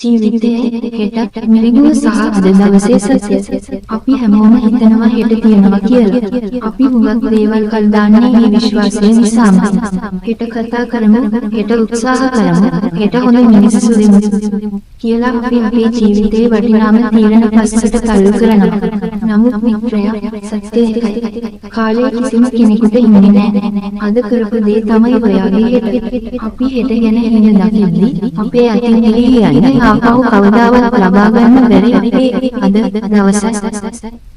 ජීවිතයේ හෙට මිරිඟුව සහ අද දවසේ සත්‍ය. අපි හැමෝම හිතනවා හෙට තියනවා කියලා. අපි හුඟක් දේවල් කල් දාන්නේ මේ විශ්වාසය නිසාම. හෙට කතා කරමු, හෙට උත්සාහ කරමු, හෙට හොඳ මිනිස්සු වෙමු කියලා අපි අපේ ජීවිතේ වටිනාම තීරණ පස්සට තල්ලු කරනවා. නමුත් මිත්‍රයා, සත්‍ය එකයි. කාලේ කිසිම කෙනෙකුට ඉන්නේ නැහැ. අද කරපු දේ තමයි ඔයාගේ හෙට. අපි හෙට ගැන හින දකිද්දී අපේ අතින් එළිය යන්නේ ආපහු කවදාවත් ලබා ගන්න බැරි අපේ අද දවස.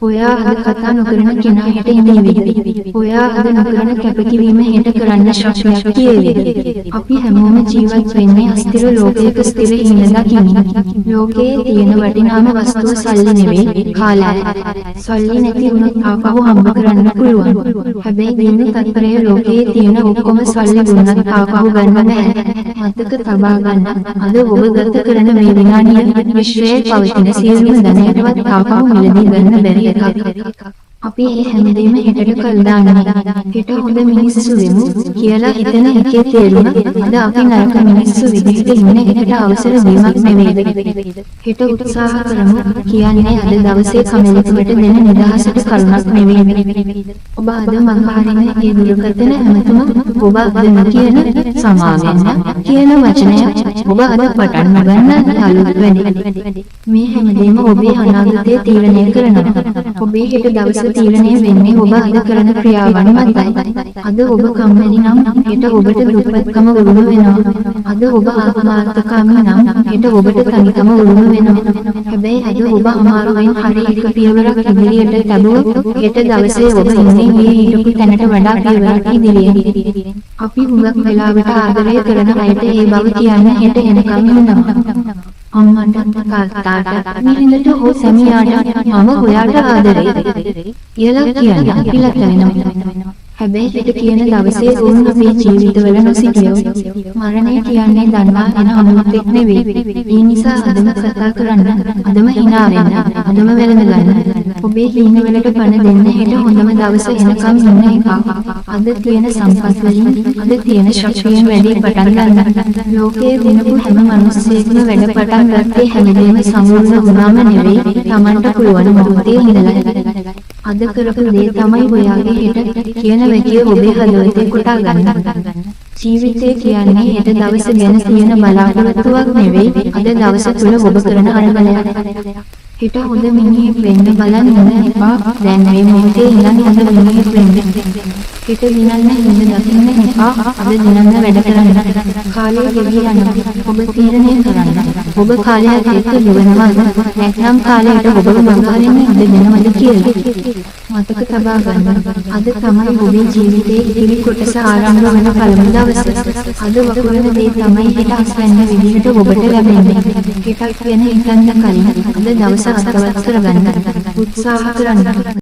ඔයා අද කතා නොකරන කෙනා හෙට ඉඳී. ඔයා අද නොකරන කැපකිරීම හෙට කරන්න ශක්තිය වේවි. අපි හැමෝම ජීවත් වෙන්නේ අස්තිර ලෝකයක ස්ථිර හිඳකින්. ලෝකයේ තියෙන වටිනාම වස්තුව සල්ලි නෙවෙයි, කාලය. සල්ලි නැති වුණොත් ආපහු හම්බ කරන්න පුළුවන්. හැබැයි දින තත්පරය ලෝකයේ තියෙන ඔක්කොම සල්ලි දුන්නත් ආපහු ගන්න බෑ. මතක තබා ගන්න. අද ඔබ ගත කරන මේ විනාඩිය විශ්වයේ පවතින සියලුම ධනයටවත් ආපහු මිලදී ගන්න බැරි එකක්. අපි මේ හැමදේම හෙටට කල් දානවා. හෙට හොඳ මිනිස්සු වෙමු කියලා හිතන එකේ තේරුම අද අපි නරක මිනිස්සු විදිහට ඉන්න එකට අවසර දීමක් නෙවෙයි. හෙට උත්සාහ කරමු කියන්නේ අද දවසේ කමෙලිකමට දෙන නිදහසට කරුණක් නෙවෙයි. ඔබ අද මඟ හරින ඒ දුර්ගතන හැමතුම ඔබ අද කියන සමාවෙන්න කියන වචනය ඔබ අද පටන් ගන්න අලුත් වැඩි. මේ හැමදේම ඔබේ අනාගතය තීරණය කරනවා. ඔබේ හෙට දවස තීරණය වෙන්නේ ඔබ අද කරන ක්‍රියාවන් මතයි. අද ඔබ කම්මැලි නම් හෙට ඔබට දුප්පත්කම වුණු වෙනවා. අද ඔබ ආත්මාර්ථකාමී නම් හෙට ඔබට තනිකම වුණු වෙනවා. හැබැයි අද ඔබ අමාරුවෙන් හරි එක පියවරක් ඉදිරියට ලැබුවොත් හෙට දවසේ ඔබ ඉන්නේ මේ හිටපු තැනට වඩා පියවරක් ඉදිරියේ. අපි හුඟක් වෙලාවට ආදරය කරන අයට ඒ බව කියන්න හෙට එනකම් ඉන්නවා. අම්මට තාත්තට මිහිඳට හෝ සැමියාට මම ඔයාට ආදරේ කියලා කියන්න පිළත් වෙනවා. හැබැයි හෙට කියන දවසේ වුන් අපේ ජීවිතවල නොසිටියෝ මරණය කියන්නේ දන්වා එන අනුමතෙක් නෙවෙයි. ඒ නිසා අදම කතා කරන්න, අදම hina වෙන්න, අදම වැළඳ ගන්න. ඔබේ හීන වලට පණ දෙන්න හෙට හොඳම දවස එනකම් ඉන්න එක. අද තියෙන සම්පත් වලින්, අද තියෙන ශක්තියෙන් වැඩි පටන් ගන්න. ලෝකයේ දිනපු හැම මිනිස්සෙක්ම වැඩ පටන් ගත්තේ හැමදේම සම්පූර්ණ වුණාම නෙවෙයි, Tamanට පුළුවන් මොහොතේ ඉඳලා. අද කරපු දේ තමයි ඔයාගේ හෙට කියන වැකිය ඔබේ හදවතේ කොටා ගන්න. ජීවිතය කියන්නේ හෙට දවස ගැන තියෙන බලාපොරොත්තුවක් නෙවෙයි, අද දවස තුල ඔබ කරන අරගලයක්. හෙට හොඳ මිනිහෙක් වෙන්න බලන්න ඉන්න එපා. දැන් මේ මොහොතේ ඉඳන් හොඳ මිනිහෙක් වෙන්න. හෙට දිනන්න හිඳ දකින්න එපා. අද දිනන්න වැඩ කරන්න. කාලය ගෙවි යනවා. ඔබ තීරණය කරන්න. ඔබ කාලයට එක්ක ගෙවනවද? නැත්නම් කාලයට ඔබව මඟහරින්න ඉඩ දෙනවද කියලා. මතක තබා ගන්න. අද තමයි ඔබේ ජීවිතයේ ඉතිරි කොටස ආරම්භ වෙන පළමු දවස. අද වකුරන දේ තමයි හෙට අස්වැන්න විදිහට ඔබට ලැබෙන්නේ. හෙටක් වෙන හිතන්න කලින් අද දවස අත්වත් කරගන්න උත්සාහ කරන්න.